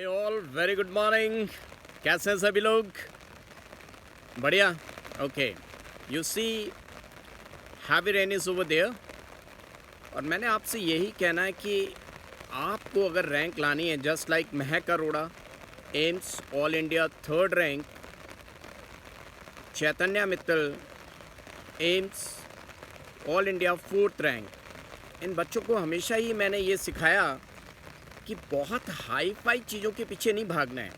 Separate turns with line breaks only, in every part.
हे all very good morning. कैसे हैं सभी लोग? बढ़िया। Okay, you see heavy rain is over there. और मैंने आपसे यही कहना है कि आपको अगर रैंक लानी है, just like Mahak Arora, AIIMS all India third rank, Chaitanya Mittal, AIIMS all India fourth rank, इन बच्चों को हमेशा ही मैंने ये सिखाया कि बहुत हाई फाई चीज़ों के पीछे नहीं भागना है,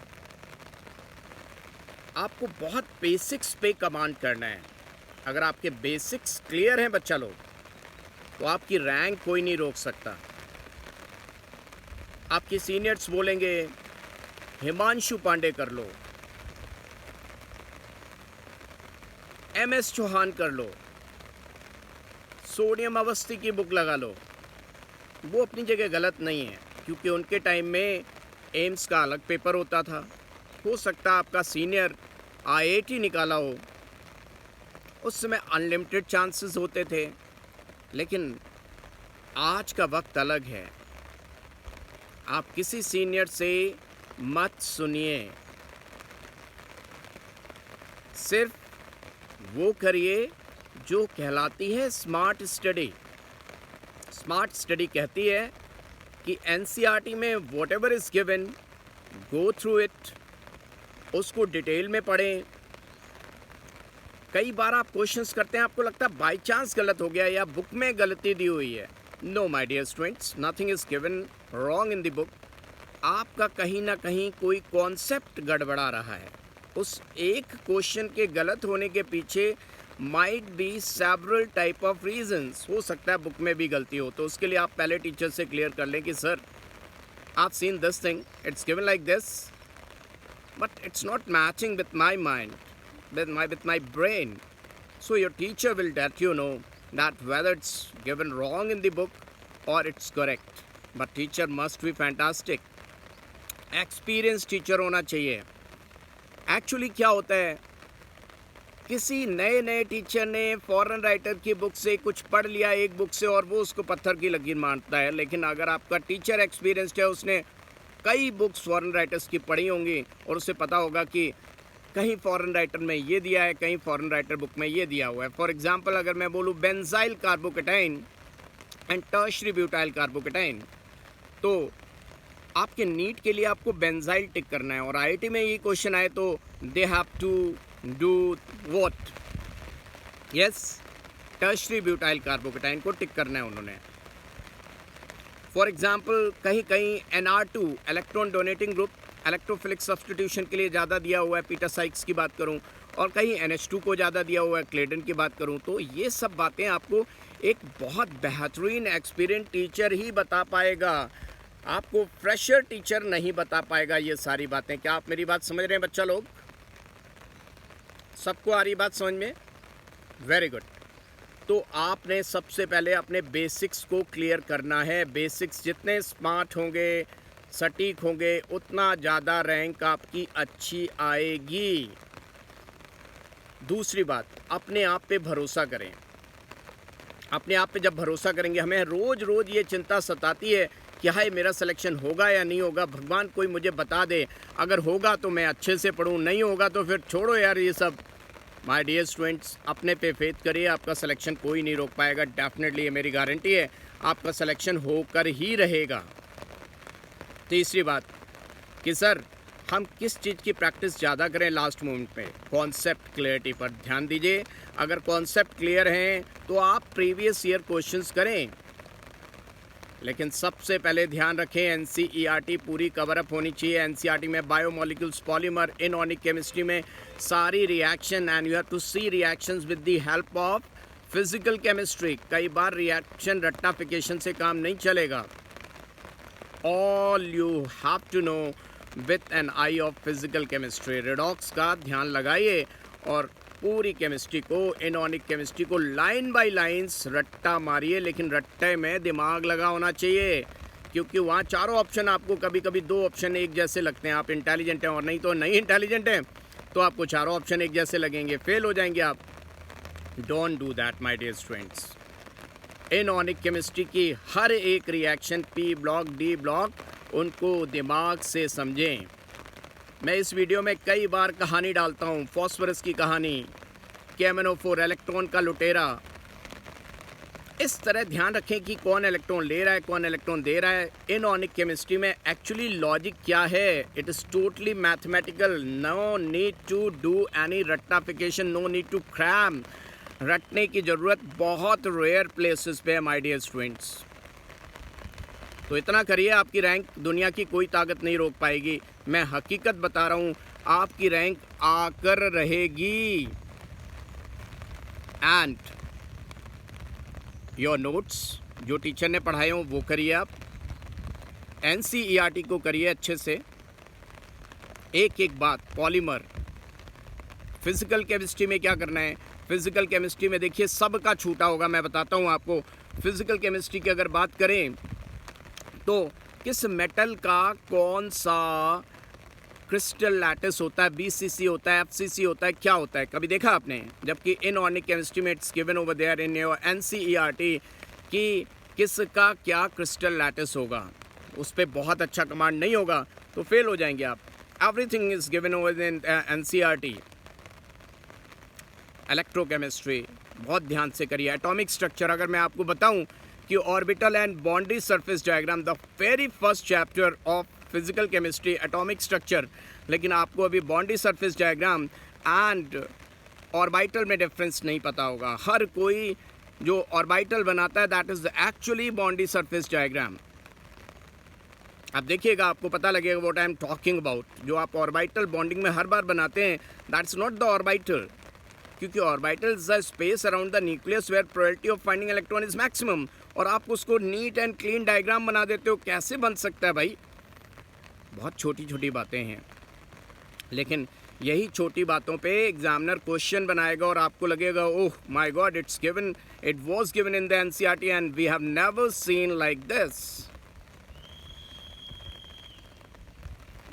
आपको बहुत बेसिक्स पे कमांड करना है। अगर आपके बेसिक्स क्लियर हैं बच्चा लोग, तो आपकी रैंक कोई नहीं रोक सकता। आपके सीनियर्स बोलेंगे हिमांशु पांडे कर लो, MS चौहान कर लो, सोनियम अवस्थी की बुक लगा लो, वो अपनी जगह गलत नहीं है, क्योंकि उनके टाइम में एम्स का अलग पेपर होता था। हो सकता है आपका सीनियर IIT निकाला हो, उस समय अनलिमिटेड चांसेस होते थे, लेकिन आज का वक्त अलग है। आप किसी सीनियर से मत सुनिए, सिर्फ वो करिए जो कहलाती है स्मार्ट स्टडी। स्मार्ट स्टडी कहती है कि NCERT में whatever is given, go through it, उसको डिटेल में पढ़ें। कई बार आप क्वेश्चंस करते हैं, आपको लगता है बाय चांस गलत हो गया या बुक में गलती दी हुई है। No my dear students, nothing is given wrong in the book. आपका कहीं ना कहीं कोई कॉन्सेप्ट गड़बड़ा रहा है। उस एक क्वेश्चन के गलत होने के पीछे might be several type of reasons. हो सकता है बुक में भी गलती हो, तो उसके लिए आप पहले टीचर से क्लियर कर लें कि sir, I've seen this thing, it's given like this, but it's not matching with my mind, with my brain. So your teacher will let you know that whether it's given wrong in the book or it's correct. But teacher must be fantastic. Experienced teacher होना चाहिए। Actually क्या होता है, किसी नए teacher ने foreign writer की book से कुछ पढ़ लिया एक बुक से, और वो उसको पत्थर की लकीर मानता है। लेकिन अगर आपका टीचर एक्सपीरियंस्ड है, उसने कई बुक्स फॉरेन राइटर्स की पढ़ी होंगी और उसे पता होगा कि कहीं फॉरेन राइटर में ये दिया है, कहीं फॉरेन राइटर बुक में ये दिया हुआ है। फॉर एग्जांपल अगर मैं बोलूँ benzyl carbocation and tertiary butyl carbocation, तो आपके नीट के लिए आपको बेंजाइल टिक करना है, और IIT में ये क्वेश्चन आए तो they have to do what? Yes, tertiary butyl carbocation को टिक करना है उन्होंने। फॉर एग्जांपल कहीं NR2 electron donating group electrophilic substitution के लिए ज़्यादा दिया हुआ है, पीटर साइक्स की बात करूं, और कहीं NH2 को ज़्यादा दिया हुआ है, क्लेडन की बात करूं, तो ये सब बातें आपको एक बहुत बेहतरीन एक्सपीरियंस टीचर ही बता पाएगा। आपको फ्रेशर टीचर नहीं बता पाएगा ये सारी बातें। क्या आप मेरी बात समझ रहे हैं बच्चा लोग? सबको आ रही बात समझ में? Very good. तो आपने सबसे पहले अपने बेसिक्स को क्लियर करना है। बेसिक्स जितने स्मार्ट होंगे, सटीक होंगे, उतना ज़्यादा रैंक आपकी अच्छी आएगी। दूसरी बात, अपने आप पे भरोसा करें। अपने आप पे जब भरोसा करेंगे, हमें रोज़ रोज़ ये चिंता सताती है कि हाय मेरा सिलेक्शन होगा या नहीं होगा, भगवान कोई मुझे बता दे, अगर होगा तो मैं अच्छे से पढूं, नहीं होगा तो फिर छोड़ो यार ये सब। माय डियर स्टूडेंट्स, अपने पे फेथ करिए, आपका सिलेक्शन कोई नहीं रोक पाएगा। डेफिनेटली, ये मेरी गारंटी है, आपका सिलेक्शन होकर ही रहेगा। तीसरी बात कि सर हम किस चीज़ की प्रैक्टिस ज़्यादा करें लास्ट मोमेंट पे? कॉन्सेप्ट क्लियरिटी पर ध्यान दीजिए। अगर कॉन्सेप्ट क्लियर हैं तो आप प्रीवियस ईयर क्वेश्चंस करें, लेकिन सबसे पहले ध्यान रखें NCERT पूरी कवर अप होनी चाहिए। NCERT में बायोमोलिक्यूल्स, पॉलीमर, इनऑर्गेनिक केमिस्ट्री में सारी reaction, and you have to see reactions with the help of physical chemistry. कई बार रिएक्शन रट्टाफिकेशन से काम नहीं चलेगा। All you have to know with an eye of physical chemistry. Redox का ध्यान लगाइए और पूरी केमिस्ट्री को, इनऑर्गेनिक केमिस्ट्री को लाइन बाय लाइन्स रट्टा मारिए, लेकिन रट्टे में दिमाग लगा होना चाहिए, क्योंकि वहाँ चारों ऑप्शन आपको कभी कभी दो ऑप्शन एक जैसे लगते हैं। आप इंटेलिजेंट हैं और नहीं तो नहीं इंटेलिजेंट हैं, तो आपको चारों ऑप्शन एक जैसे लगेंगे, फेल हो जाएंगे आप। Don't do that my dear students. Inorganic chemistry की हर एक reaction P block, D block उनको दिमाग से समझें। मैं इस वीडियो में कई बार कहानी डालता हूँ, फॉस्फोरस की कहानी, KMnO4 इलेक्ट्रॉन का लुटेरा। इस तरह ध्यान रखें कि कौन इलेक्ट्रॉन ले रहा है, कौन इलेक्ट्रॉन दे रहा है। इनऑर्गेनिक केमिस्ट्री में एक्चुअली लॉजिक क्या है? It is totally mathematical. No need to do any रट्टाफिकेशन, नो नीड टू क्रैम। रटने की ज़रूरत बहुत रेयर प्लेसेस पे है माय डियर स्टूडेंट्स। तो इतना करिए, आपकी रैंक दुनिया की कोई ताकत नहीं रोक पाएगी। मैं हकीकत बता रहा हूँ, आपकी रैंक आकर रहेगी। एंड योर नोट्स जो टीचर ने पढ़ाए हों वो करिए आप। NCERT को करिए अच्छे से। एक एक बात, पॉलीमर, फिजिकल केमिस्ट्री में क्या करना है। फिजिकल केमिस्ट्री में देखिए सबका छूटा होगा, मैं बताता हूँ आपको। फिजिकल केमिस्ट्री की अगर बात करें तो किस मेटल का कौन सा क्रिस्टल लैटिस होता है, BCC होता है, FCC होता है, क्या होता है, कभी देखा आपने? जबकि इनऑर्गेनिक केमिस्ट्री में it's given over there in your NCERT कि किसका क्या क्रिस्टल लैटिस होगा। उस पर बहुत अच्छा कमांड नहीं होगा तो फेल हो जाएंगे आप। Everything is given over in NCERT। Electrochemistry बहुत ध्यान से करिए। एटॉमिक स्ट्रक्चर अगर मैं आपको बताऊं कि orbital and boundary surface diagram, the very first chapter of physical chemistry atomic structure, लेकिन आपको अभी boundary surface diagram and orbital में डिफरेंस नहीं पता होगा। हर कोई जो ऑर्बिटल बनाता है that is actually boundary surface diagram. आप देखिएगा, आपको पता लगेगा what I am talking about. जो आप ऑर्बिटल बॉन्डिंग में हर बार बनाते हैं दैट्स नॉट द ऑर्बिटल, क्योंकि orbital is the space around the nucleus where probability of finding electron is maximum. और आप उसको नीट एंड क्लीन डायग्राम बना देते हो, कैसे बन सकता है भाई? बहुत छोटी छोटी बातें हैं, लेकिन यही छोटी बातों पे एग्जामिनर क्वेश्चन बनाएगा और आपको लगेगा oh my god, it was given in the NCERT and we have never seen like this.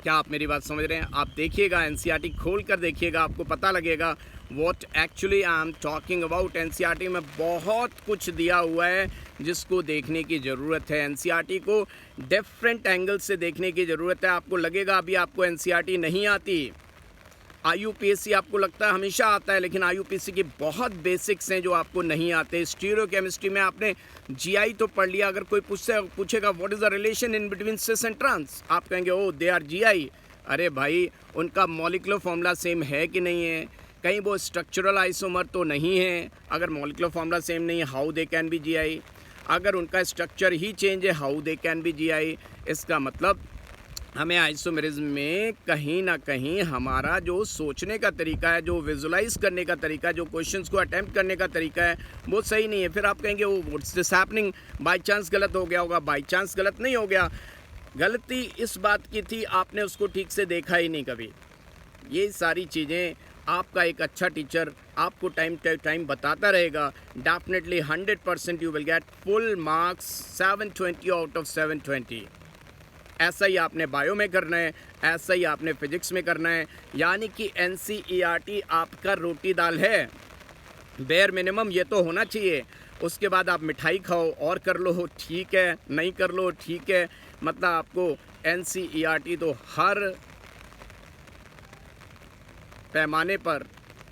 क्या आप मेरी बात समझ रहे हैं? आप देखिएगा, NCERT खोल कर देखिएगा, आपको पता लगेगा what actually I am talking about. NCERT में बहुत कुछ दिया हुआ है जिसको देखने की ज़रूरत है। NCERT को डिफरेंट एंगल से देखने की ज़रूरत है। आपको लगेगा अभी आपको NCERT नहीं आती, IUPAC आपको लगता है हमेशा आता है, लेकिन IUPAC की बहुत बेसिक्स हैं जो आपको नहीं आते। स्टीरियो केमिस्ट्री में आपने GI तो पढ़ लिया। अगर कोई पूछेगा what is the relation in between cis and trans, आप कहेंगे ओ दे आर GI। अरे भाई, उनका मॉलिक्यूलर फॉर्मूला सेम है कि नहीं है? कहीं वो स्ट्रक्चरल आइसोमर तो नहीं है? अगर मॉलिक्यूलर फॉर्मूला सेम नहीं है, how they can be GI? अगर उनका स्ट्रक्चर ही चेंज है, how they can be GI? इसका मतलब हमें आइसोमेरिज्म में कहीं ना कहीं हमारा जो सोचने का तरीका है, जो विजुलाइज करने का तरीका है, जो क्वेश्चंस को अटेम्प्ट करने का तरीका है, वो सही नहीं है। फिर आप कहेंगे वो what's this happening, by chance गलत हो गया होगा। बाय चांस गलत नहीं हो गया, गलती इस बात की थी आपने उसको ठीक से देखा ही नहीं कभी। ये सारी चीज़ें आपका एक अच्छा टीचर आपको टाइम टू टाइम बताता रहेगा। Definitely 100% you will get full marks, 720 out of 720। ऐसा ही आपने बायो में करना है, ऐसा ही आपने फिजिक्स में करना है। यानी कि NCERT आपका रोटी दाल है, बेयर मिनिमम ये तो होना चाहिए। उसके बाद आप मिठाई खाओ और कर लो ठीक है, नहीं कर लो ठीक है। मतलब आपको NCERT तो हर पैमाने पर,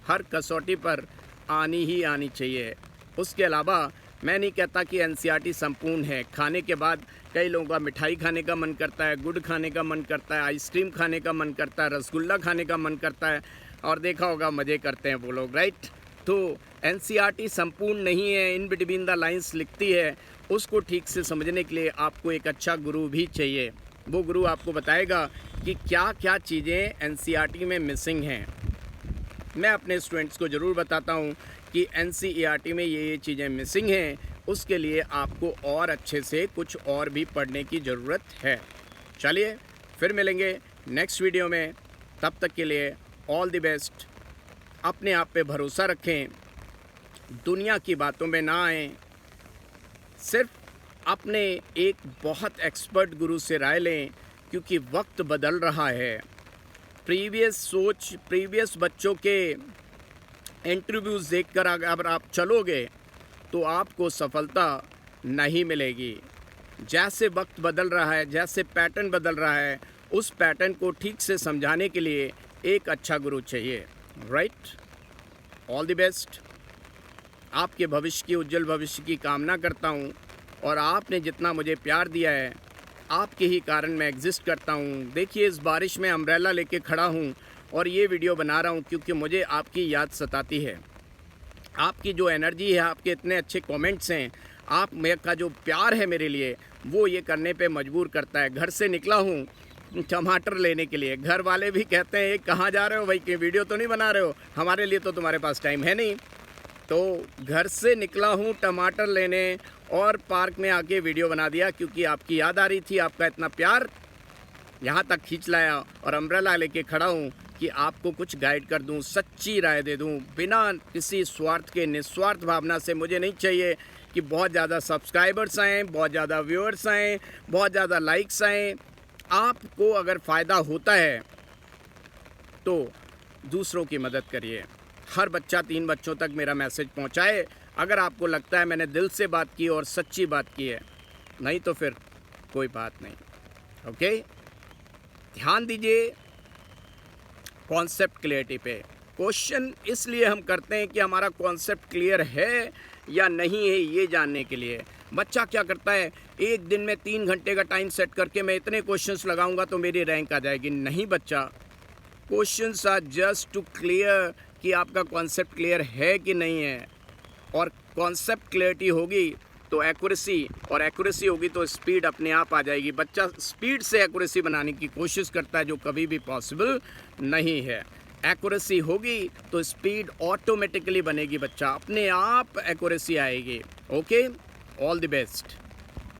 हर कसौटी पर आनी ही आनी चाहिए। उसके अलावा मैं नहीं कहता कि NCERT संपूर्ण है। खाने के बाद कई लोगों का मिठाई खाने का मन करता है, गुड़ खाने का मन करता है, आइसक्रीम खाने का मन करता है, रसगुल्ला खाने का मन करता है, और देखा होगा मज़े करते हैं वो लोग, राइट? तो NCERT संपूर्ण नहीं है, इन बिटवीन द लाइंस लिखती है। उसको ठीक से समझने के लिए आपको एक अच्छा गुरु भी चाहिए। वो गुरु आपको बताएगा कि क्या क्या चीज़ें NCERT में मिसिंग हैं। मैं अपने स्टूडेंट्स को ज़रूर बताता हूँ कि NCERT में ये चीज़ें मिसिंग हैं, उसके लिए आपको और अच्छे से कुछ और भी पढ़ने की ज़रूरत है। चलिए फिर मिलेंगे नेक्स्ट वीडियो में, तब तक के लिए ऑल द बेस्ट। अपने आप पे भरोसा रखें, दुनिया की बातों में ना आएँ, सिर्फ अपने एक बहुत एक्सपर्ट गुरु से राय लें, क्योंकि वक्त बदल रहा है। प्रीवियस बच्चों के इंटरव्यूज़ देखकर अगर आप चलोगे तो आपको सफलता नहीं मिलेगी। जैसे वक्त बदल रहा है, जैसे पैटर्न बदल रहा है, उस पैटर्न को ठीक से समझाने के लिए एक अच्छा गुरु चाहिए, राइट? All the best. आपके भविष्य की, उज्जवल भविष्य की कामना करता हूँ, और आपने जितना मुझे प्यार दिया है, आपके ही कारण मैं एग्जिस्ट करता हूँ। देखिए, इस बारिश में अम्ब्रेला लेके खड़ा हूँ और ये वीडियो बना रहा हूँ क्योंकि मुझे आपकी याद सताती है। आपकी जो एनर्जी है, आपके इतने अच्छे कमेंट्स हैं, आप मेरे का जो प्यार है मेरे लिए, वो ये करने पे मजबूर करता है। घर से निकला हूँ टमाटर लेने के लिए, घर वाले भी कहते हैं, कहाँ जा रहे हो भाई, कि वीडियो तो नहीं बना रहे हो? हमारे लिए तो तुम्हारे पास टाइम है नहीं। तो घर से निकला हूँ टमाटर लेने और पार्क में आके वीडियो बना दिया क्योंकि आपकी याद आ रही थी, आपका इतना प्यार यहाँ तक खींच लाया, और अम्ब्रेला लेके खड़ा हूँ कि आपको कुछ गाइड कर दूँ, सच्ची राय दे दूँ, बिना किसी स्वार्थ के, निस्वार्थ भावना से। मुझे नहीं चाहिए कि बहुत ज़्यादा सब्सक्राइबर्स आएँ, बहुत ज़्यादा व्यूअर्स आएँ, बहुत ज़्यादा लाइक्स आएँ। आपको अगर फ़ायदा होता है तो दूसरों की मदद करिए। हर बच्चा 3 बच्चों तक मेरा मैसेज पहुंचाए अगर आपको लगता है मैंने दिल से बात की और सच्ची बात की है, नहीं तो फिर कोई बात नहीं। ओके, ध्यान दीजिए कॉन्सेप्ट क्लियरिटी पे। क्वेश्चन इसलिए हम करते हैं कि हमारा कॉन्सेप्ट क्लियर है या नहीं है, ये जानने के लिए। बच्चा क्या करता है, एक दिन में 3 घंटे का टाइम सेट करके मैं इतने क्वेश्चंस लगाऊंगा तो मेरी रैंक आ जाएगी। नहीं बच्चा, questions are just to clear कि आपका कॉन्सेप्ट क्लियर है कि नहीं है। और कॉन्सेप्ट क्लियरिटी होगी तो एक्यूरेसी, और एक्यूरेसी होगी तो स्पीड अपने आप आ जाएगी। बच्चा स्पीड से एक्यूरेसी बनाने की कोशिश करता है, जो कभी भी पॉसिबल नहीं है। एक्यूरेसी होगी तो स्पीड ऑटोमेटिकली बनेगी, बच्चा अपने आप एक्यूरेसी आएगी। Okay, all the best.